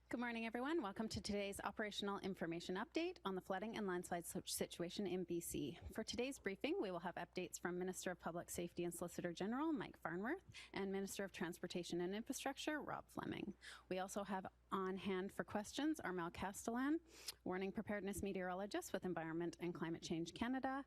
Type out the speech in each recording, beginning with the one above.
Good morning, everyone. Welcome to today's operational information update on the flooding and landslide situation in BC. For today's briefing, we will have updates from Minister of Public Safety and Solicitor General Mike Farnworth and Minister of Transportation and Infrastructure Rob Fleming. We also have on hand for questions Armel Castellan, Warning Preparedness Meteorologist with Environment and Climate Change Canada,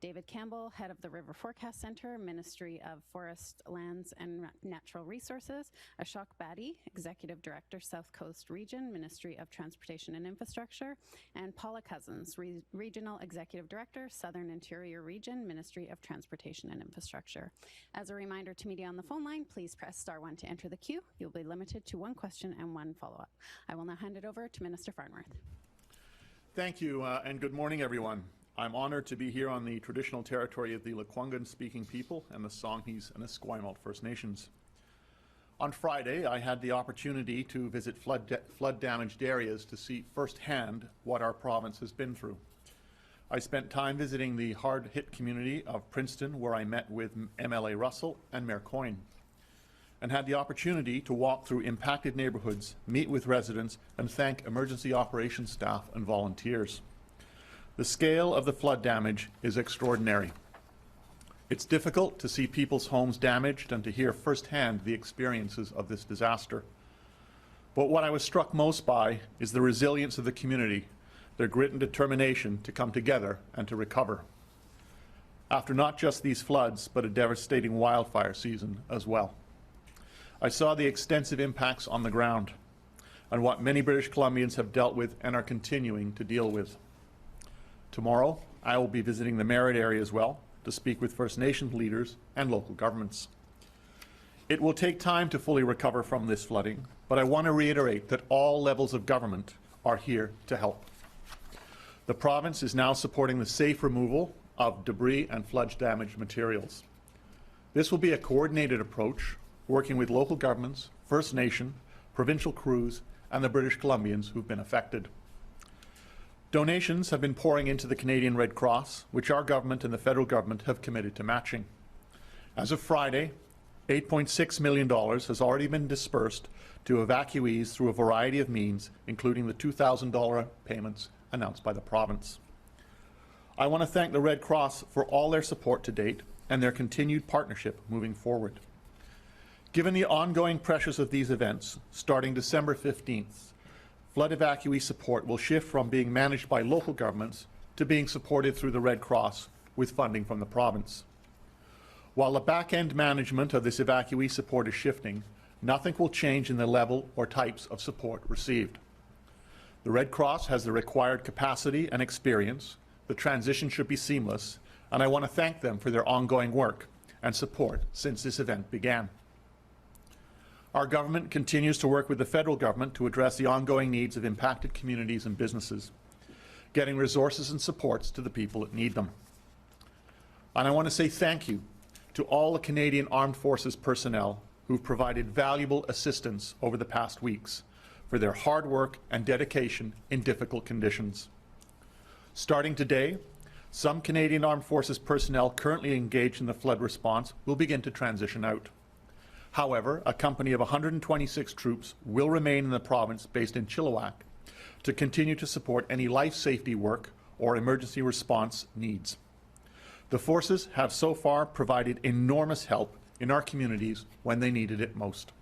David Campbell, Head of the River Forecast Centre, Ministry of Forest, Lands and Natural Resources, Ashok Badi, Executive Director, South Coast Region, Ministry of Transportation and Infrastructure, and Paula Cousins, Regional Executive Director, Southern Interior Region, Ministry of Transportation and Infrastructure. As a reminder to media on the phone line, please press *1 to enter the queue. You'll be limited to one question and one follow-up. I will now hand it over to Minister Farnworth. Thank you, and good morning, everyone. I'm honored to be here on the traditional territory of the Lekwungen-speaking people and the Songhees and Esquimalt First Nations. On Friday, I had the opportunity to visit flood-damaged areas to see firsthand what our province has been through. I spent time visiting the hard-hit community of Princeton, where I met with MLA Russell and Mayor Coyne, and had the opportunity to walk through impacted neighborhoods, meet with residents, and thank emergency operations staff and volunteers. The scale of the flood damage is extraordinary. It's difficult to see people's homes damaged and to hear firsthand the experiences of this disaster. But what I was struck most by is the resilience of the community, their grit and determination to come together and to recover. After not just these floods, but a devastating wildfire season as well. I saw the extensive impacts on the ground and what many British Columbians have dealt with and are continuing to deal with. Tomorrow, I will be visiting the Merritt area as well to speak with First Nations leaders and local governments. It will take time to fully recover from this flooding, but I want to reiterate that all levels of government are here to help. The province is now supporting the safe removal of debris and flood-damaged materials. This will be a coordinated approach, working with local governments, First Nation, provincial crews, and the British Columbians who've been affected. Donations have been pouring into the Canadian Red Cross, which our government and the federal government have committed to matching. As of Friday, $8.6 million has already been dispersed to evacuees through a variety of means, including the $2,000 payments announced by the province. I want to thank the Red Cross for all their support to date and their continued partnership moving forward. Given the ongoing pressures of these events, starting December 15th, flood evacuee support will shift from being managed by local governments to being supported through the Red Cross with funding from the province. While the back-end management of this evacuee support is shifting, nothing will change in the level or types of support received. The Red Cross has the required capacity and experience. The transition should be seamless, and I want to thank them for their ongoing work and support since this event began. Our government continues to work with the federal government to address the ongoing needs of impacted communities and businesses, getting resources and supports to the people that need them. And I want to say thank you to all the Canadian Armed Forces personnel who've provided valuable assistance over the past weeks for their hard work and dedication in difficult conditions. Starting today, some Canadian Armed Forces personnel currently engaged in the flood response will begin to transition out. However, a company of 126 troops will remain in the province based in Chilliwack to continue to support any life safety work or emergency response needs. The forces have so far provided enormous help in our communities when they needed it most,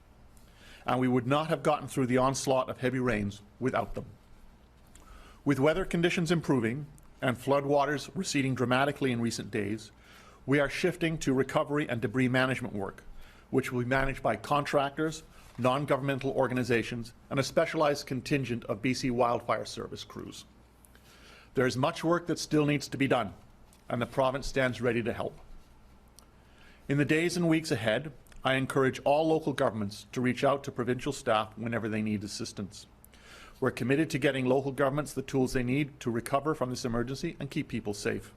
and we would not have gotten through the onslaught of heavy rains without them. With weather conditions improving and floodwaters receding dramatically in recent days, we are shifting to recovery and debris management work, which will be managed by contractors, non-governmental organizations, and a specialized contingent of BC Wildfire Service crews. There is much work that still needs to be done, and the province stands ready to help. In the days and weeks ahead, I encourage all local governments to reach out to provincial staff whenever they need assistance. We're committed to getting local governments the tools they need to recover from this emergency and keep people safe.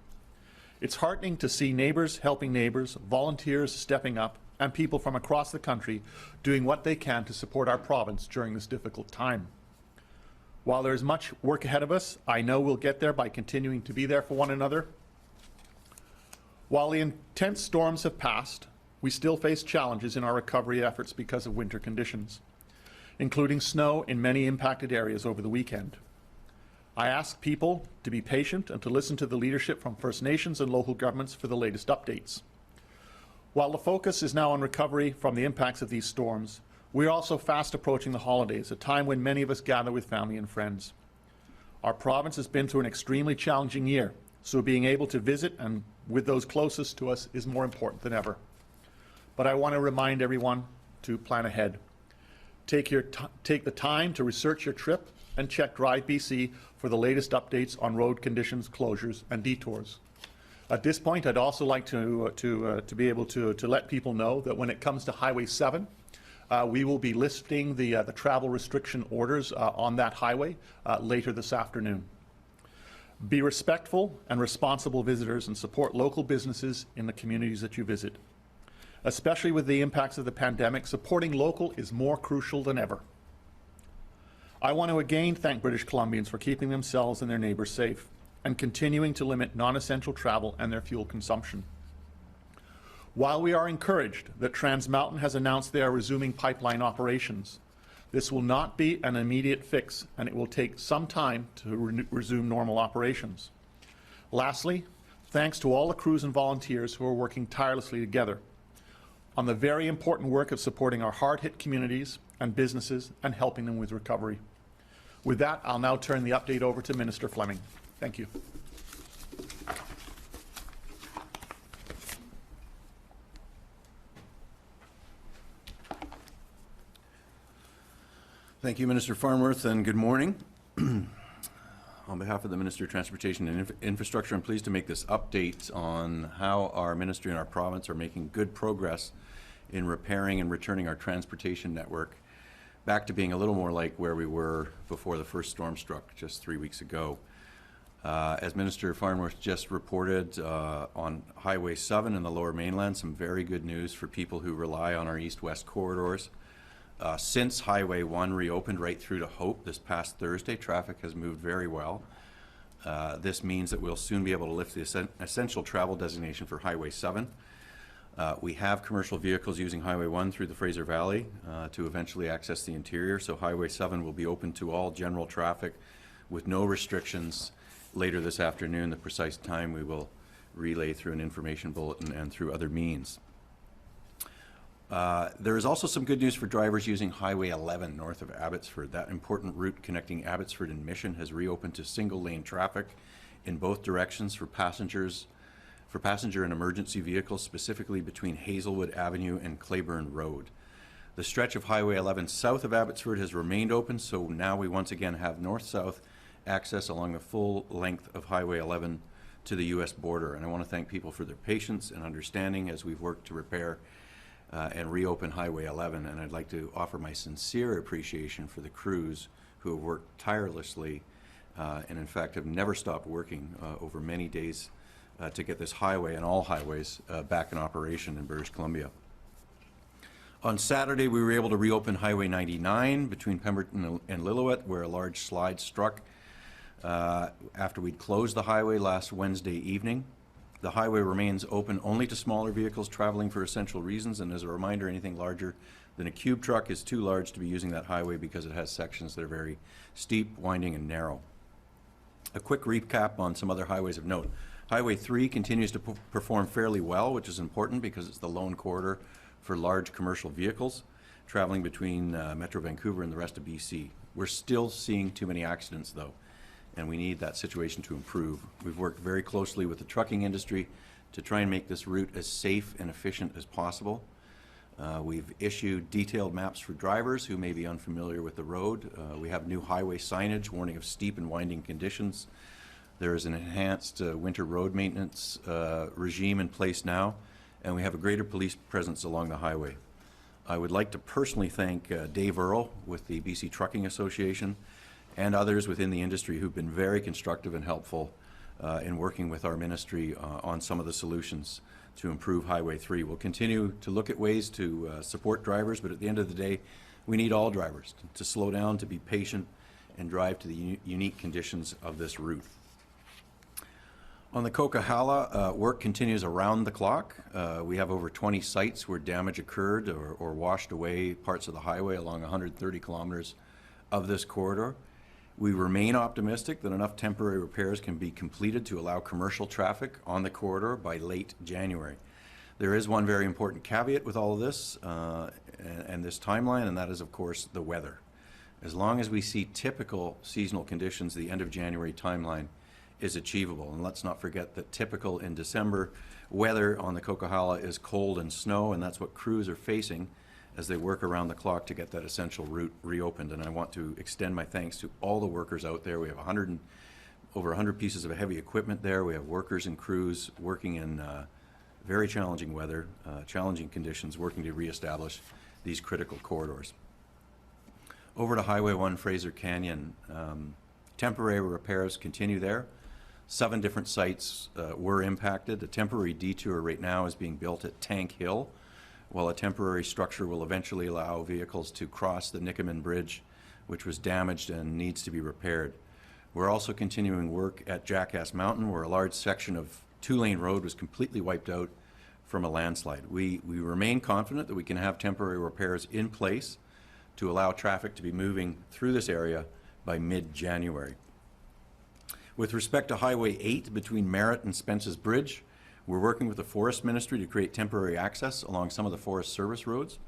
It's heartening to see neighbours helping neighbours, volunteers stepping up, and people from across the country doing what they can to support our province during this difficult time. While there is much work ahead of us, I know we'll get there by continuing to be there for one another. While the intense storms have passed, we still face challenges in our recovery efforts because of winter conditions. including snow in many impacted areas over the weekend. I ask people to be patient and to listen to the leadership from First Nations and local governments for the latest updates. While the focus is now on recovery from the impacts of these storms, we are also fast approaching the holidays, a time when many of us gather with family and friends. Our province has been through an extremely challenging year, so being able to visit and with those closest to us is more important than ever. But I want to remind everyone to plan ahead. Take the time to research your trip and check Drive BC for the latest updates on road conditions, closures, and detours. At this point, I'd also like to be able to let people know that when it comes to Highway 7, we will be lifting the travel restriction orders on that highway later this afternoon. Be respectful and responsible visitors and support local businesses in the communities that you visit. Especially with the impacts of the pandemic, supporting local is more crucial than ever. I want to again thank British Columbians for keeping themselves and their neighbors safe and continuing to limit non-essential travel and their fuel consumption. While we are encouraged that Trans Mountain has announced they are resuming pipeline operations, this will not be an immediate fix, and it will take some time to resume normal operations. Lastly, thanks to all the crews and volunteers who are working tirelessly together on the very important work of supporting our hard-hit communities and businesses and helping them with recovery. With that, I'll now turn the update over to Minister Fleming. Thank you. Thank you, Minister Farnworth, and good morning. On behalf of the Minister of Transportation and Infrastructure, I'm pleased to make this update on how our ministry and our province are making good progress in repairing and returning our transportation network back to being a little more like where we were before the first storm struck just 3 weeks ago. As Minister Farnworth just reported, on Highway 7 in the Lower Mainland, some very good news for people who rely on our east-west corridors. Since Highway 1 reopened right through to Hope this past Thursday, traffic has moved very well. This means that we'll soon be able to lift the essential travel designation for Highway 7. We have commercial vehicles using Highway 1 through the Fraser Valley to eventually access the interior, so Highway 7 will be open to all general traffic with no restrictions later this afternoon. The precise time we will relay through an information bulletin and through other means. There is also some good news for drivers using Highway 11 north of Abbotsford. That important route connecting Abbotsford and Mission has reopened to single-lane traffic in both directions for passenger and emergency vehicles, specifically between Hazelwood Avenue and Claiborne Road. The stretch of Highway 11 south of Abbotsford has remained open, so now we once again have north-south access along the full length of Highway 11 to the U.S. border. And I want to thank people for their patience and understanding as we've worked to repair and reopen Highway 11. And I'd like to offer my sincere appreciation for the crews who have worked tirelessly and in fact have never stopped working over many days to get this highway and all highways back in operation in British Columbia. On Saturday, we were able to reopen Highway 99 between Pemberton and Lillooet, where a large slide struck after we'd closed the highway last Wednesday evening. The highway remains open only to smaller vehicles traveling for essential reasons, and as a reminder, anything larger than a cube truck is too large to be using that highway because it has sections that are very steep, winding, and narrow. A quick recap on some other highways of note. Highway 3 continues to perform fairly well, which is important because it's the lone corridor for large commercial vehicles traveling between Metro Vancouver and the rest of BC. We're still seeing too many accidents, though, and we need that situation to improve. We've worked very closely with the trucking industry to try and make this route as safe and efficient as possible. We've issued detailed maps for drivers who may be unfamiliar with the road. We have new highway signage warning of steep and winding conditions. There is an enhanced winter road maintenance regime in place now, and we have a greater police presence along the highway. I would like to personally thank Dave Earle with the BC Trucking Association and others within the industry who've been very constructive and helpful in working with our ministry on some of the solutions to improve Highway 3. We'll continue to look at ways to support drivers, but at the end of the day, we need all drivers to slow down, to be patient, and drive to the unique conditions of this route. On the Coquihalla, work continues around the clock. We have over 20 sites where damage occurred or washed away parts of the highway along 130 kilometers of this corridor. We remain optimistic that enough temporary repairs can be completed to allow commercial traffic on the corridor by late January. There is one very important caveat with all of this and this timeline, and that is, of course, the weather. As long as we see typical seasonal conditions, the end of January timeline is achievable. And let's not forget that typical in December weather on the Coquihalla is cold and snow, and that's what crews are facing as they work around the clock to get that essential route reopened. And I want to extend my thanks to all the workers out there. We have over 100 pieces of heavy equipment there. We have workers and crews working in very challenging weather, challenging conditions, working to reestablish these critical corridors. Over to Highway 1 Fraser Canyon, temporary repairs continue there. 7 different sites were impacted. A temporary detour right now is being built at Tank Hill, while a temporary structure will eventually allow vehicles to cross the Nikaman Bridge, which was damaged and needs to be repaired. We're also continuing work at Jackass Mountain, where a large section of 2-lane road was completely wiped out from a landslide. We remain confident that we can have temporary repairs in place to allow traffic to be moving through this area by mid-January. With respect to Highway 8 between Merritt and Spence's Bridge, we're working with the Forest Ministry to create temporary access along some of the Forest Service roads.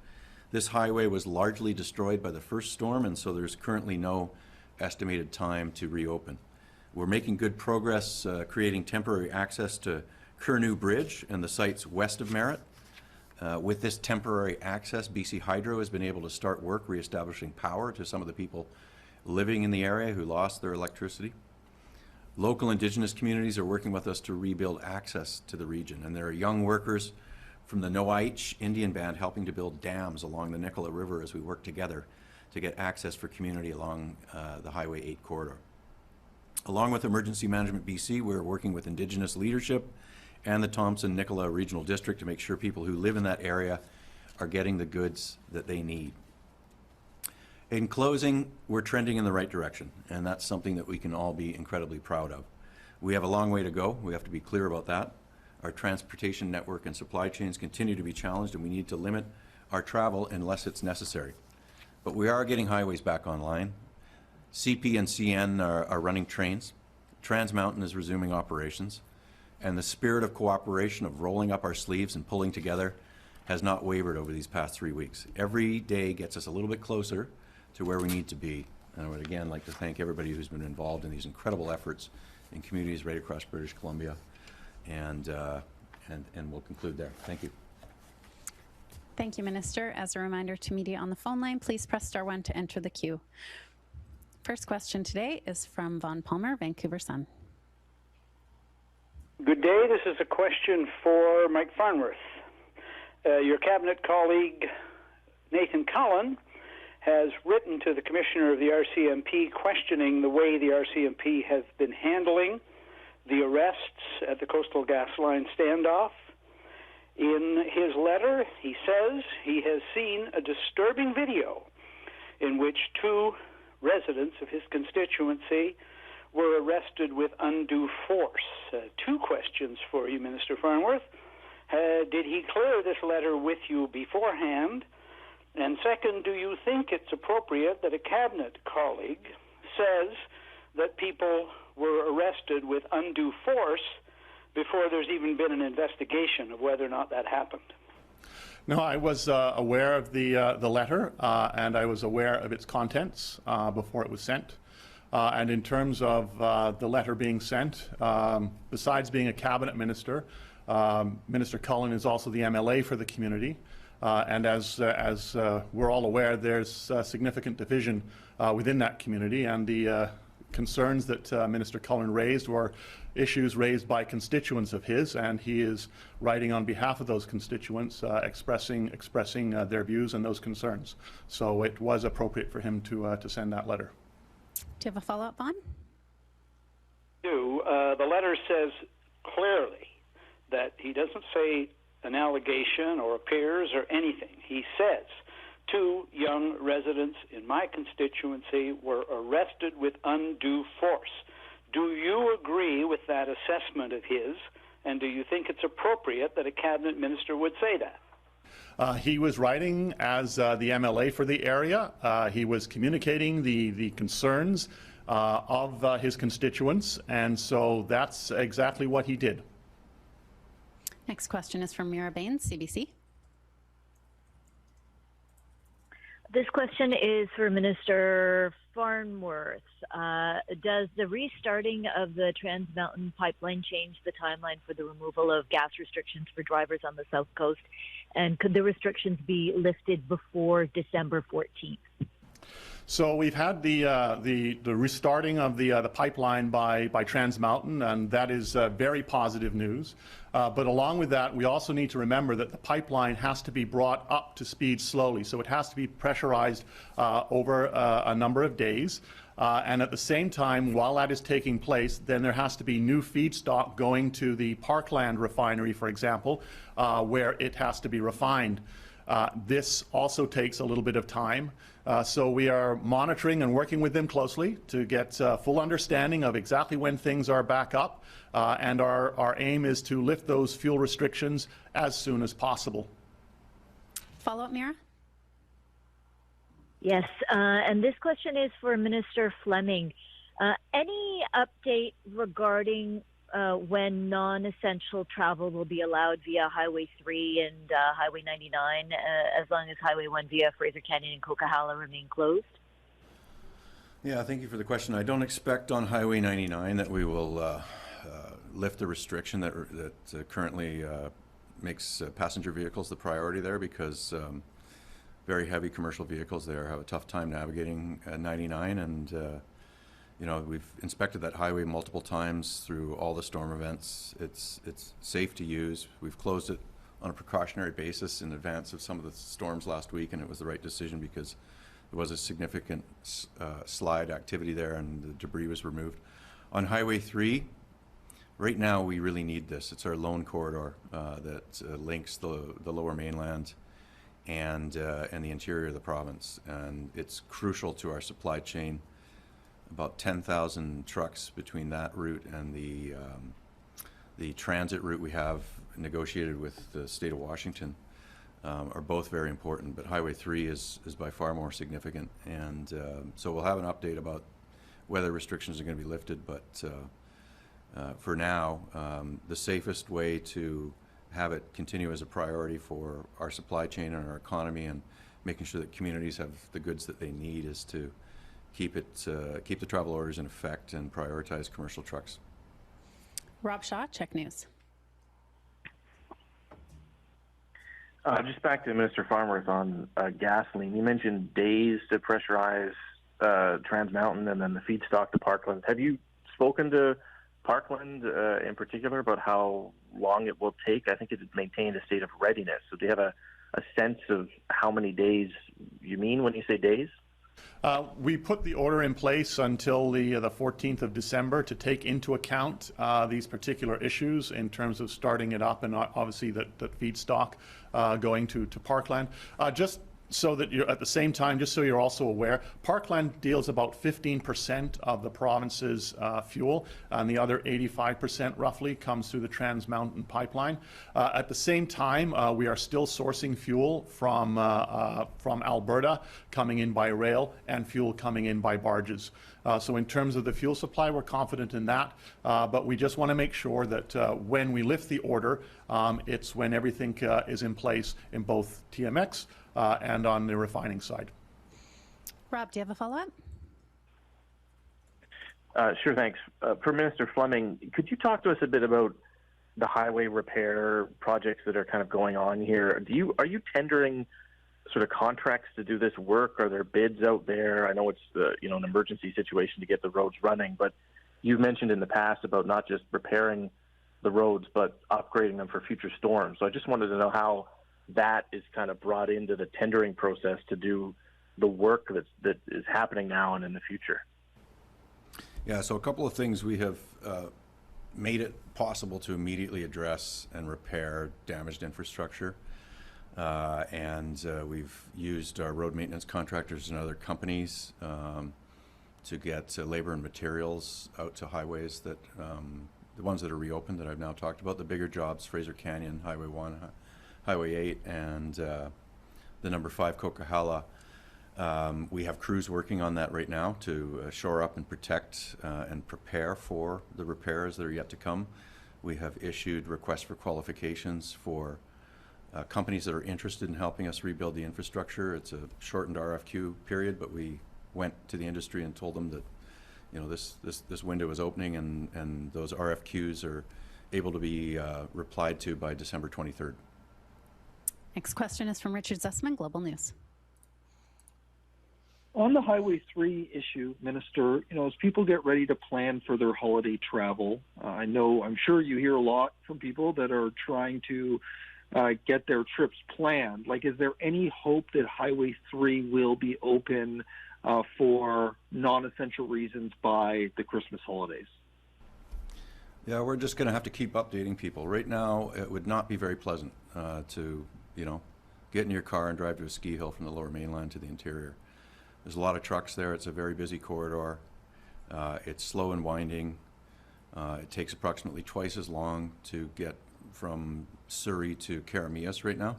This highway was largely destroyed by the first storm, and so there's currently no estimated time to reopen. We're making good progress creating temporary access to Curnew Bridge and the sites west of Merritt. With this temporary access, BC Hydro has been able to start work reestablishing power to some of the people living in the area who lost their electricity. Local Indigenous communities are working with us to rebuild access to the region, and there are young workers from the Noaich Indian Band helping to build dams along the Nicola River as we work together to get access for community along the Highway 8 corridor. Along with Emergency Management BC, we're working with Indigenous leadership and the Thompson-Nicola Regional District to make sure people who live in that area are getting the goods that they need. In closing, we're trending in the right direction, and that's something that we can all be incredibly proud of. We have a long way to go. We have to be clear about that. Our transportation network and supply chains continue to be challenged, and we need to limit our travel unless it's necessary. But we are getting highways back online. CP and CN are running trains. Trans Mountain is resuming operations. And the spirit of cooperation, of rolling up our sleeves and pulling together, has not wavered over these past 3 weeks. Every day gets us a little bit closer to where we need to be. And I would again like to thank everybody who's been involved in these incredible efforts in communities right across British Columbia. And we'll conclude there. Thank you. Thank you, Minister. As a reminder to media on the phone line, please press *1 to enter the queue. First question today is from Vaughn Palmer, Vancouver Sun. Good day. This is a question for Mike Farnworth. Your cabinet colleague, Nathan Cullen, has written to the Commissioner of the RCMP questioning the way the RCMP has been handling the arrests at the Coastal GasLine standoff. In his letter, he says he has seen a disturbing video in which 2 residents of his constituency were arrested with undue force. 2 questions for you, Minister Farnworth. Did he clear this letter with you beforehand? And second, do you think it's appropriate that a cabinet colleague says that people were arrested with undue force before there's even been an investigation of whether or not that happened? No, I was aware of the letter, and I was aware of its contents before it was sent. And in terms of the letter being sent, besides being a cabinet minister, Minister Cullen is also the MLA for the community. And as we're all aware, there's significant division within that community, and the concerns that Minister Cullen raised were issues raised by constituents of his, and he is writing on behalf of those constituents, expressing their views and those concerns. So it was appropriate for him to send that letter. Do you have a follow-up, Vaughn? The letter says clearly that he doesn't say an allegation or appears or anything. He says 2 young residents in my constituency were arrested with undue force. Do you agree with that assessment of his, and do you think it's appropriate that a cabinet minister would say that? He was writing as the MLA for the area. He was communicating the concerns of his constituents, and so that's exactly what he did. Next question is from Mira Baines, CBC. This question is for Minister Farnworth. Does the restarting of the Trans Mountain pipeline change the timeline for the removal of gas restrictions for drivers on the South Coast? And could the restrictions be lifted before December 14th? So we've had the restarting of the pipeline by Trans Mountain, and that is very positive news. But along with that, we also need to remember that the pipeline has to be brought up to speed slowly. So it has to be pressurized over a number of days. And at the same time, while that is taking place, then there has to be new feedstock going to the Parkland refinery, for example, where it has to be refined. This also takes a little bit of time. So we are monitoring and working with them closely to get full understanding of exactly when things are back up. And our aim is to lift those fuel restrictions as soon as possible. Follow-up, Mira? Yes, and this question is for Minister Fleming. Any update regarding when non-essential travel will be allowed via Highway 3 and Highway 99, as long as Highway 1 via Fraser Canyon and Coquihalla remain closed? Yeah, thank you for the question. I don't expect on Highway 99 that we will lift the restriction that currently makes passenger vehicles the priority there, because very heavy commercial vehicles there have a tough time navigating 99, and you know, we've inspected that highway multiple times through all the storm events. It's safe to use. We've closed it on a precautionary basis in advance of some of the storms last week, and it was the right decision because there was a significant slide activity there and the debris was removed. On Highway 3, right now we really need this. It's our lone corridor that links the lower mainland and the interior of the province, and it's crucial to our supply chain. About 10,000 trucks between that route and the transit route we have negotiated with the state of Washington are both very important, but Highway 3 is by far more significant, and so we'll have an update about whether restrictions are going to be lifted, but for now, the safest way to have it continue as a priority for our supply chain and our economy and making sure that communities have the goods that they need is to keep the travel orders in effect and prioritize commercial trucks. Rob Shaw, Check News. Just back to Minister Farnworth on gasoline. You mentioned days to pressurize Trans Mountain and then the feedstock to Parkland. Have you spoken to Parkland in particular about how long it will take? I think it maintained a state of readiness. So do you have a sense of how many days you mean when you say days? We put the order in place until the 14th of December to take into account these particular issues in terms of starting it up, and obviously that feedstock going to Parkland. Just so that you're at the same time, just so you're also aware, Parkland deals about 15% of the province's fuel, and the other 85% roughly comes through the Trans Mountain pipeline. At the same time, we are still sourcing fuel from Alberta, coming in by rail, and fuel coming in by barges. So in terms of the fuel supply, we're confident in that, but we just want to make sure that when we lift the order, it's when everything is in place in both TMX and on the refining side. Rob, do you have a follow-up? Sure, thanks. For Minister Fleming, could you talk to us a bit about the highway repair projects that are kind of going on here? Are you tendering sort of contracts to do this work? Are there bids out there? I know it's an emergency situation to get the roads running, but you've mentioned in the past about not just repairing the roads but upgrading them for future storms. So I just wanted to know how that is kind of brought into the tendering process to do the work that is happening now and in the future. Yeah, so a couple of things. We have made it possible to immediately address and repair damaged infrastructure. And we've used our road maintenance contractors and other companies to get labor and materials out to highways that, the ones that are reopened that I've now talked about, the bigger jobs, Fraser Canyon, Highway 1, Highway 8, and the number 5 Coquihalla. We have crews working on that right now to shore up and protect and prepare for the repairs that are yet to come. We have issued requests for qualifications for companies that are interested in helping us rebuild the infrastructure. It's a shortened RFQ period, but we went to the industry and told them that, you know, this window is opening, and those RFQs are able to be replied to by December 23rd. Next question is from Richard Zussman, Global News. On the Highway 3 issue, Minister, you know, as people get ready to plan for their holiday travel, I'm sure you hear a lot from people that are trying to get their trips planned. Like, is there any hope that Highway 3 will be open for non-essential reasons by the Christmas holidays? Yeah, we're just going to have to keep updating people. Right now, it would not be very pleasant to, you know, get in your car and drive to a ski hill from the Lower Mainland to the interior. There's a lot of trucks there. It's a very busy corridor. It's slow and winding. It takes approximately twice as long to get from Surrey to Karamias right now.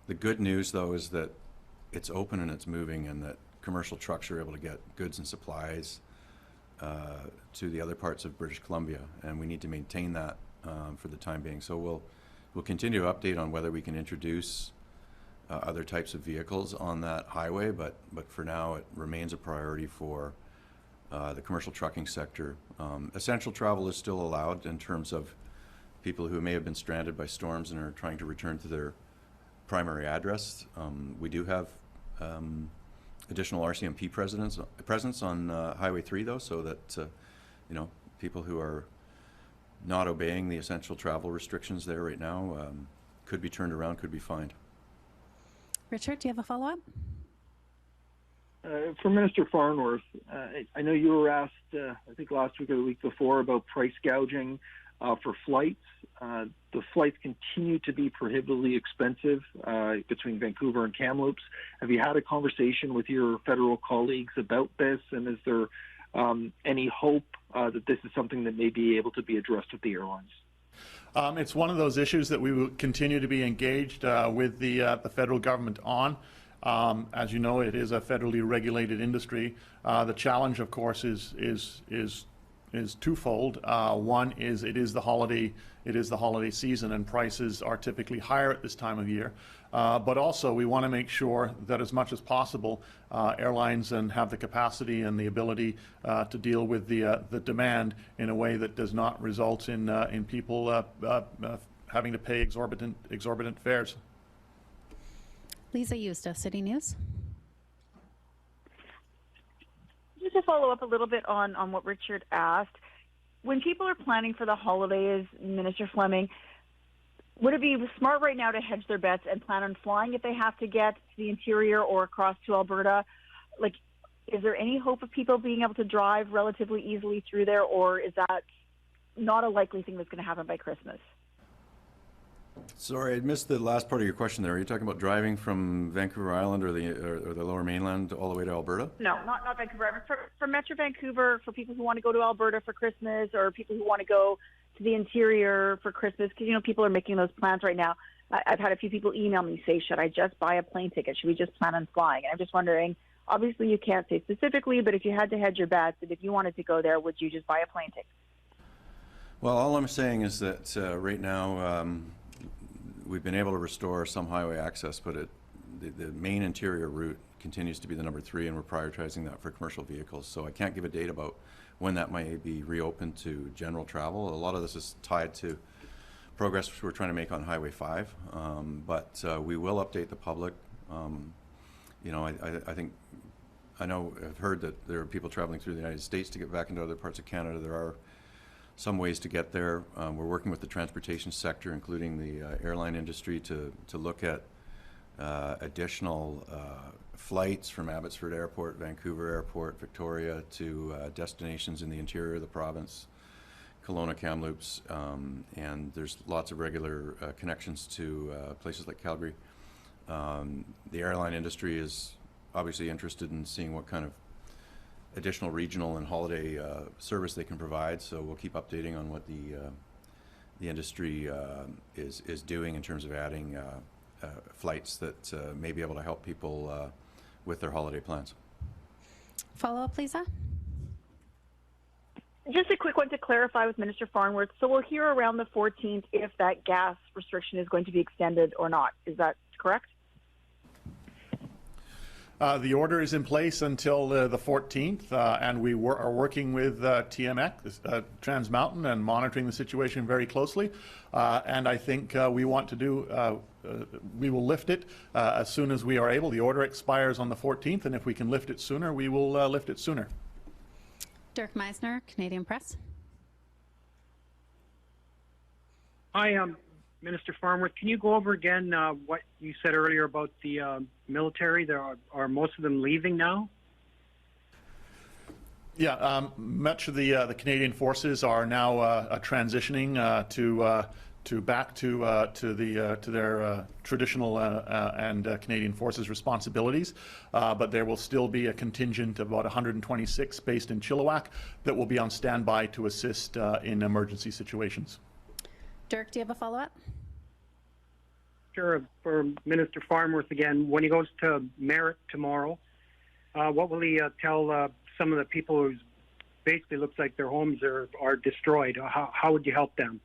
The good news, though, is that it's open and it's moving, and that commercial trucks are able to get goods and supplies to the other parts of British Columbia, and we need to maintain that for the time being. So we'll continue to update on whether we can introduce other types of vehicles on that highway, but for now it remains a priority for the commercial trucking sector. Essential travel is still allowed in terms of people who may have been stranded by storms and are trying to return to their primary address. We do have additional RCMP presence on Highway 3, though, so that you know, people who are not obeying the essential travel restrictions there right now could be turned around, could be fined. Richard, do you have a follow-up? For Minister Farnworth, I know you were asked, I think last week or the week before, about price gouging for flights. The flights continue to be prohibitively expensive between Vancouver and Kamloops. Have you had a conversation with your federal colleagues about this, and is there any hope that this is something that may be able to be addressed with the airlines? It's one of those issues that we will continue to be engaged with the federal government on. As you know, it is a federally regulated industry. The challenge, of course, is twofold. One is it is the holiday season, and prices are typically higher at this time of year. But also, we want to make sure that as much as possible, airlines have the capacity and the ability to deal with the demand in a way that does not result in people having to pay exorbitant fares. Lisa Eustace, City News. Just to follow up a little bit on what Richard asked, when people are planning for the holidays, Minister Fleming, would it be smart right now to hedge their bets and plan on flying if they have to get to the interior or across to Alberta? Like, is there any hope of people being able to drive relatively easily through there, or is that not a likely thing that's going to happen by Christmas? Sorry, I missed the last part of your question there. Are you talking about driving from Vancouver Island or the Lower Mainland all the way to Alberta? No, not Vancouver. For Metro Vancouver, for people who want to go to Alberta for Christmas, or people who want to go to the interior for Christmas, because, you know, people are making those plans right now. I've had a few people email me, say, should I just buy a plane ticket? Should we just plan on flying? And I'm just wondering, obviously you can't say specifically, but if you had to hedge your bets, and if you wanted to go there, would you just buy a plane ticket? Well, all I'm saying is that right now we've been able to restore some highway access, but the main interior route continues to be the number 3, and we're prioritizing that for commercial vehicles. So I can't give a date about when that might be reopened to general travel. A lot of this is tied to progress we're trying to make on Highway 5, but we will update the public. You know, I know I've heard that there are people traveling through the United States to get back into other parts of Canada. There are some ways to get there. We're working with the transportation sector, including the airline industry, to look at additional flights from Abbotsford Airport, Vancouver Airport, Victoria, to destinations in the interior of the province, Kelowna, Kamloops, and there's lots of regular connections to places like Calgary. The airline industry is obviously interested in seeing what kind of additional regional and holiday service they can provide. So we'll keep updating on what the industry is doing in terms of adding flights that may be able to help people with their holiday plans. Follow-up, Lisa? Just a quick one to clarify with Minister Farnworth. So we'll hear around the 14th if that gas restriction is going to be extended or not. Is that correct? The order is in place until the 14th, and we are working with TMX, Trans Mountain, and monitoring the situation very closely. And I think we want to do, we will lift it as soon as we are able. The order expires on the 14th, and if we can lift it sooner, we will lift it sooner. Dirk Meisner, Canadian Press. Hi, Minister Farnworth. Can you go over again what you said earlier about the military? There are most of them leaving now? Yeah, much of the Canadian forces are now transitioning to back to their traditional and Canadian forces responsibilities, but there will still be a contingent of about 126 based in Chilliwack that will be on standby to assist in emergency situations. Dirk, do you have a follow-up? Sure. For Minister Farnworth again, when he goes to Merritt tomorrow, what will he tell some of the people who basically looks like their homes are destroyed? How would you help them?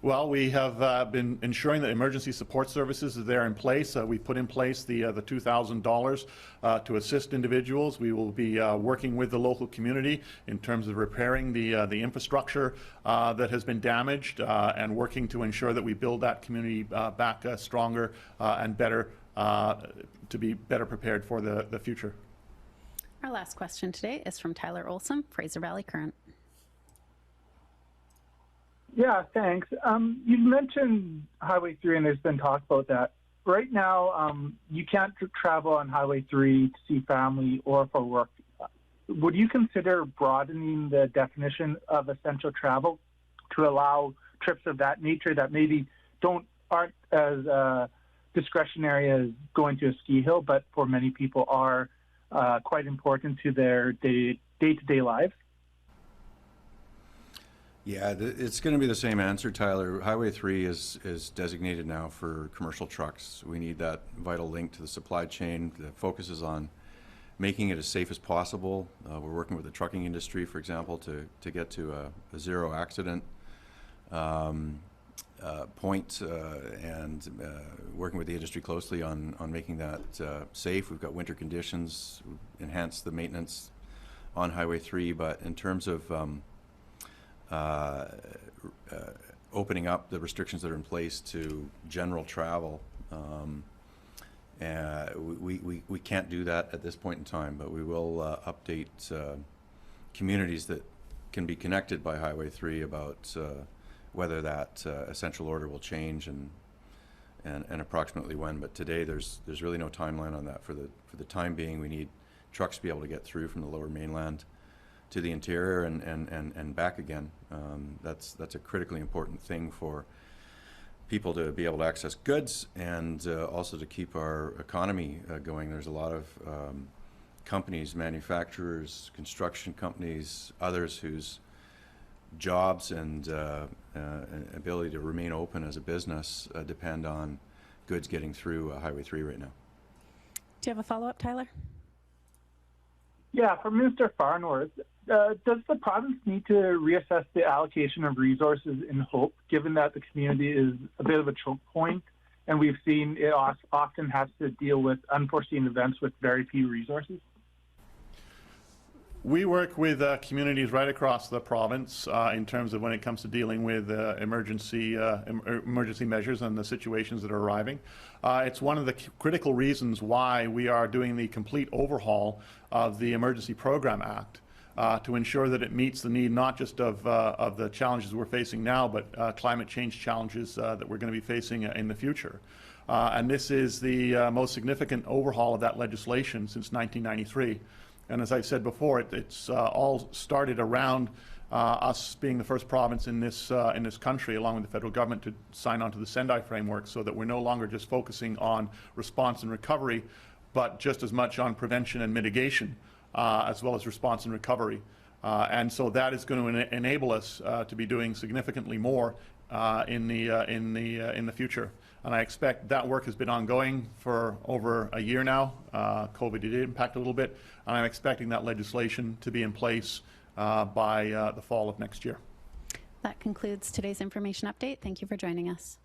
Well, we have been ensuring that emergency support services are there in place. We put in place the $2,000 to assist individuals. We will be working with the local community in terms of repairing the infrastructure that has been damaged and working to ensure that we build that community back stronger and better to be better prepared for the future. Our last question today is from Tyler Olson, Fraser Valley Current. Yeah, thanks. You mentioned Highway 3, and there's been talk about that. Right now, you can't travel on Highway 3 to see family or for work. Would you consider broadening the definition of essential travel to allow trips of that nature that maybe aren't as discretionary as going to a ski hill, but for many people are quite important to their day-to-day lives? Yeah, it's going to be the same answer, Tyler. Highway 3 is designated now for commercial trucks. We need that vital link to the supply chain that focuses on making it as safe as possible. We're working with the trucking industry, for example, to get to a zero accident point and working with the industry closely on making that safe. We've got winter conditions, enhance the maintenance on Highway 3, but in terms of opening up the restrictions that are in place to general travel. We can't do that at this point in time, but we will update communities that can be connected by Highway 3 about whether that essential order will change and approximately when. But today there's really no timeline on that. For the time being, we need trucks to be able to get through from the Lower Mainland to the interior and back again. That's a critically important thing for people to be able to access goods and also to keep our economy going. There's a lot of companies, manufacturers, construction companies, others whose jobs and ability to remain open as a business depend on goods getting through Highway 3 right now. Do you have a follow-up, Tyler? Yeah, for Minister Farnworth, does the province need to reassess the allocation of resources in Hope, given that the community is a bit of a choke point, and we've seen it often has to deal with unforeseen events with very few resources? We work with communities right across the province in terms of when it comes to dealing with emergency measures and the situations that are arriving. It's one of the critical reasons why we are doing the complete overhaul of the Emergency Program Act to ensure that it meets the need not just of the challenges we're facing now, but climate change challenges that we're going to be facing in the future. And this is the most significant overhaul of that legislation since 1993. And as I said before, it's all started around us being the first province in this country, along with the federal government, to sign on to the Sendai framework, so that we're no longer just focusing on response and recovery, but just as much on prevention and mitigation as well as response and recovery. And so that is going to enable us to be doing significantly more in the future. And I expect that work has been ongoing for over a year now. COVID did impact a little bit, and I'm expecting that legislation to be in place by the fall of next year. That concludes today's information update. Thank you for joining us.